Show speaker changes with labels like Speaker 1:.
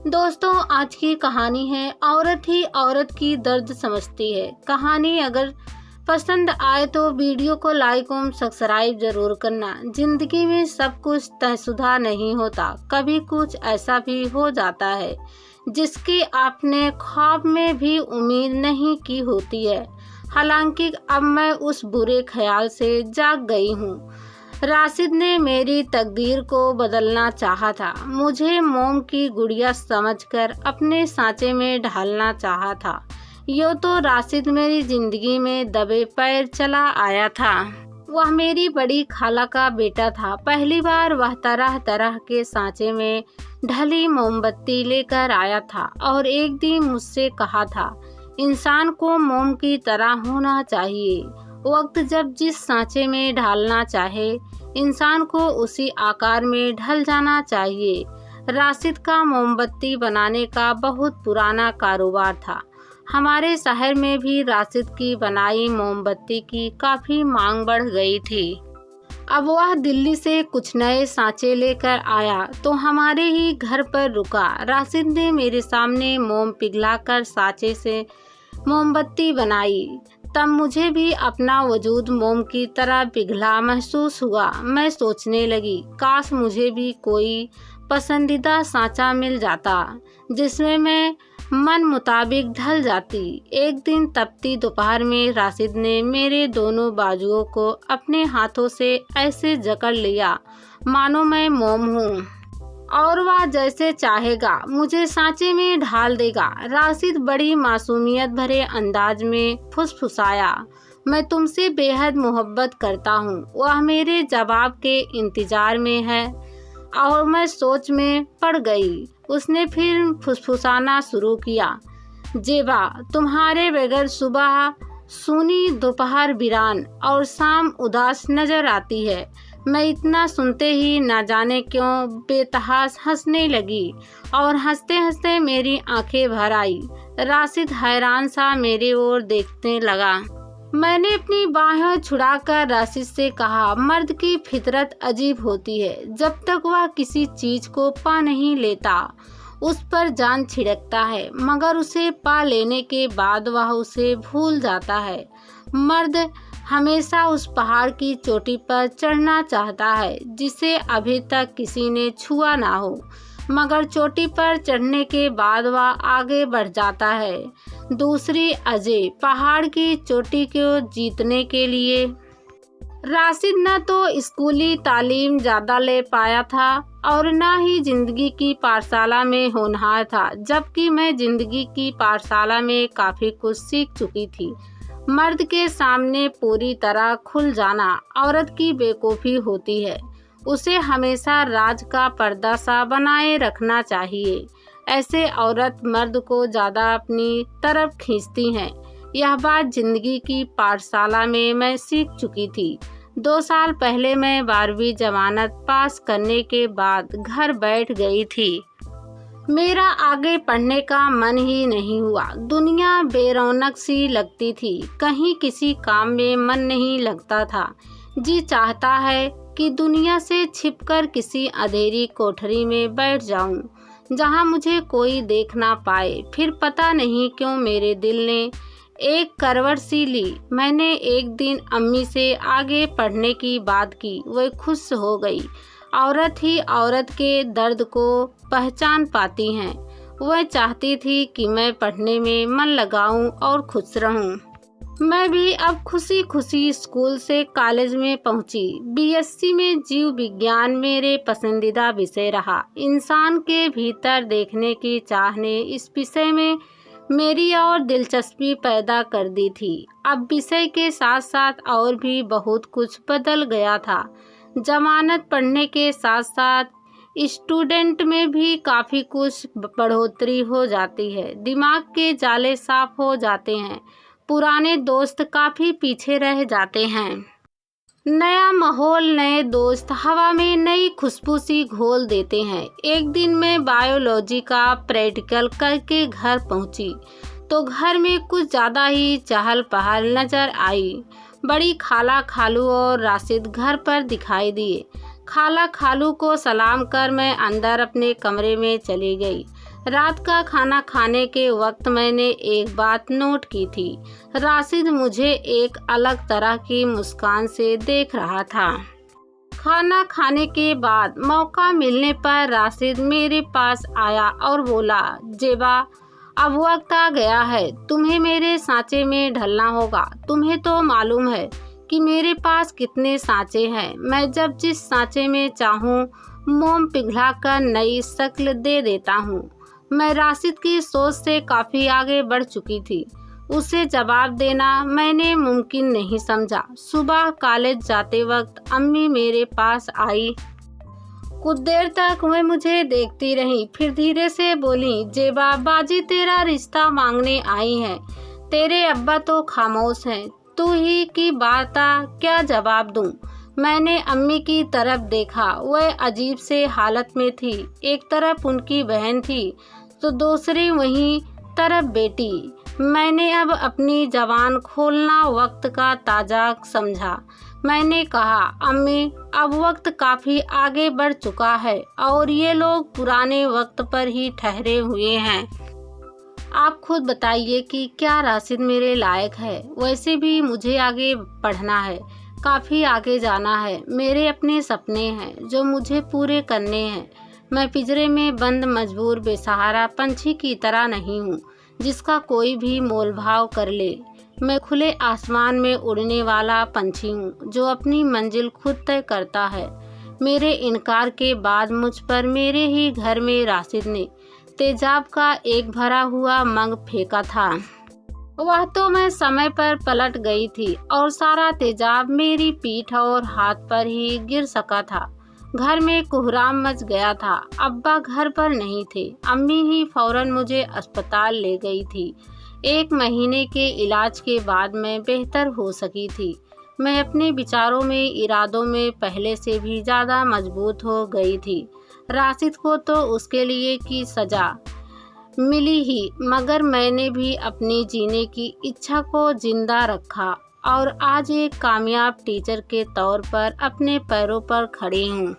Speaker 1: दोस्तों, आज की कहानी है औरत ही औरत की दर्द समझती है। कहानी अगर पसंद आए तो वीडियो को लाइक और सब्सक्राइब जरूर करना। जिंदगी में सब कुछ तयशुदा नहीं होता, कभी कुछ ऐसा भी हो जाता है जिसकी आपने ख्वाब में भी उम्मीद नहीं की होती है। हालांकि अब मैं उस बुरे ख्याल से जाग गई हूँ। राशिद ने मेरी तकदीर को बदलना चाहा था, मुझे मोम की गुड़िया समझकर अपने सांचे में ढालना चाहा था। यूँ तो राशिद मेरी जिंदगी में दबे पैर चला आया था। वह मेरी बड़ी खाला का बेटा था। पहली बार वह तरह तरह के सांचे में ढली मोमबत्ती लेकर आया था और एक दिन मुझसे कहा था, इंसान को मोम की तरह होना चाहिए। वक्त जब जिस सांचे में ढालना चाहे, इंसान को उसी आकार में ढल जाना चाहिए। राशिद का मोमबत्ती बनाने का बहुत पुराना कारोबार था। हमारे शहर में भी राशिद की बनाई मोमबत्ती की काफ़ी मांग बढ़ गई थी। अब वह दिल्ली से कुछ नए सांचे लेकर आया तो हमारे ही घर पर रुका। राशिद ने मेरे सामने मोम पिघलाकर सांचे से मोमबत्ती बनाई। तब मुझे भी अपना वजूद मोम की तरह पिघला महसूस हुआ। मैं सोचने लगी, काश मुझे भी कोई पसंदीदा सांचा मिल जाता जिसमें मैं मन मुताबिक ढल जाती। एक दिन तपती दोपहर में राशिद ने मेरे दोनों बाजुओं को अपने हाथों से ऐसे जकड़ लिया मानो मैं मोम हूँ और वह जैसे चाहेगा मुझे सांचे में ढाल देगा। राशिद बड़ी मासूमियत भरे अंदाज में फुसफुसाया, मैं तुमसे बेहद मोहब्बत करता हूँ। वह मेरे जवाब के इंतजार में है और मैं सोच में पड़ गई। उसने फिर फुसफुसाना शुरू किया, जेबा, तुम्हारे बगैर सुबह सूनी, दोपहर वीरान और शाम उदास नजर आती है। मैं इतना सुनते ही न जाने क्यों बेतहास हंसने लगी और हंसते हंसते मेरी आंखें भर आई। राशिद हैरान सा मेरे ओर देखने लगा। मैंने अपनी बाहें छुड़ाकर राशिद से कहा, मर्द की फितरत अजीब होती है। जब तक वह किसी चीज को पा नहीं लेता उस पर जान छिड़कता है, मगर उसे पा लेने के बाद वह उसे भूल जाता है। मर्द हमेशा उस पहाड़ की चोटी पर चढ़ना चाहता है जिसे अभी तक किसी ने छुआ ना हो, मगर चोटी पर चढ़ने के बाद वह आगे बढ़ जाता है दूसरी अजय पहाड़ की चोटी को जीतने के लिए। राशिद न तो स्कूली तालीम ज़्यादा ले पाया था और न ही जिंदगी की पाठशाला में होनहार था, जबकि मैं जिंदगी की पाठशाला में काफ़ी कुछ सीख चुकी थी। मर्द के सामने पूरी तरह खुल जाना औरत की बेवकूफ़ी होती है। उसे हमेशा राज का पर्दा सा बनाए रखना चाहिए। ऐसे औरत मर्द को ज़्यादा अपनी तरफ खींचती हैं। यह बात जिंदगी की पाठशाला में मैं सीख चुकी थी। 2 साल पहले मैं 12वीं जमानत पास करने के बाद घर बैठ गई थी। मेरा आगे पढ़ने का मन ही नहीं हुआ। दुनिया बेरौनक सी लगती थी, कहीं किसी काम में मन नहीं लगता था। जी चाहता है कि दुनिया से छिपकर किसी अंधेरी कोठरी में बैठ जाऊं, जहां मुझे कोई देख ना पाए। फिर पता नहीं क्यों मेरे दिल ने एक करवट सी ली। मैंने एक दिन अम्मी से आगे पढ़ने की बात की, वह खुश हो गई। औरत ही औरत के दर्द को पहचान पाती हैं। वह चाहती थी कि मैं पढ़ने में मन लगाऊं और खुश रहूं। मैं भी अब खुशी खुशी स्कूल से कॉलेज में पहुंची। बीएससी में जीव विज्ञान मेरे पसंदीदा विषय रहा। इंसान के भीतर देखने की चाह ने इस विषय में मेरी और दिलचस्पी पैदा कर दी थी। अब विषय के साथ साथ और भी बहुत कुछ बदल गया था। जमानत पढ़ने के साथ साथ स्टूडेंट में भी काफ़ी कुछ बढ़ोतरी हो जाती है। दिमाग के जाले साफ हो जाते हैं, पुराने दोस्त काफ़ी पीछे रह जाते हैं। नया माहौल, नए दोस्त हवा में नई खुशबू सी घोल देते हैं। एक दिन मैं बायोलॉजी का प्रैक्टिकल करके घर पहुंची तो घर में कुछ ज़्यादा ही चहल पहल नज़र आई। बड़ी खाला, खालू और राशिद घर पर दिखाई दिए। खाला खालू को सलाम कर मैं अंदर अपने कमरे में चली गई। रात का खाना खाने के वक्त मैंने एक बात नोट की थी। राशिद मुझे एक अलग तरह की मुस्कान से देख रहा था। खाना खाने के बाद मौका मिलने पर राशिद मेरे पास आया और बोला, जेबा अब वक्त आ गया है, तुम्हें मेरे सांचे में ढलना होगा। तुम्हें तो मालूम है कि मेरे पास कितने सांचे हैं। मैं जब जिस सांचे में चाहूँ मोम पिघलाकर नई शक्ल दे देता हूँ। मैं राशिद की सोच से काफ़ी आगे बढ़ चुकी थी। उसे जवाब देना मैंने मुमकिन नहीं समझा। सुबह कॉलेज जाते वक्त अम्मी मेरे पास आई। कुछ देर तक वह मुझे देखती रही, फिर धीरे से बोली, जेबा बाजी तेरा रिश्ता मांगने आई है। तेरे अब्बा तो खामोश हैं, तू ही की बात क्या जवाब दूं। मैंने अम्मी की तरफ देखा। वह अजीब से हालत में थी। एक तरफ उनकी बहन थी तो दूसरी वहीं तरफ बेटी। मैंने अब अपनी जबान खोलना वक्त का ताजा समझा। मैंने कहा, अम्मी अब वक्त काफ़ी आगे बढ़ चुका है और ये लोग पुराने वक्त पर ही ठहरे हुए हैं। आप खुद बताइए कि क्या राशिद मेरे लायक है। वैसे भी मुझे आगे बढ़ना है, काफ़ी आगे जाना है। मेरे अपने सपने हैं जो मुझे पूरे करने हैं। मैं पिंजरे में बंद मजबूर बेसहारा पंछी की तरह नहीं हूँ जिसका कोई भी मोल भाव कर ले। मैं खुले आसमान में उड़ने वाला पंछी हूँ जो अपनी मंजिल खुद तय करता है। मेरे इनकार के बाद मुझ पर मेरे ही घर में राशिद ने तेजाब का एक भरा हुआ मग फेंका था। वह तो मैं समय पर पलट गई थी और सारा तेजाब मेरी पीठ और हाथ पर ही गिर सका था। घर में कोहराम मच गया था। अब्बा घर पर नहीं थे। अम्मी ही फौरन मुझे अस्पताल ले गई थी। 1 महीने के इलाज के बाद मैं बेहतर हो सकी थी। मैं अपने विचारों में, इरादों में पहले से भी ज़्यादा मजबूत हो गई थी। राशिद को तो उसके लिए की सज़ा मिली ही, मगर मैंने भी अपनी जीने की इच्छा को जिंदा रखा और आज एक कामयाब टीचर के तौर पर अपने पैरों पर खड़ी हूँ।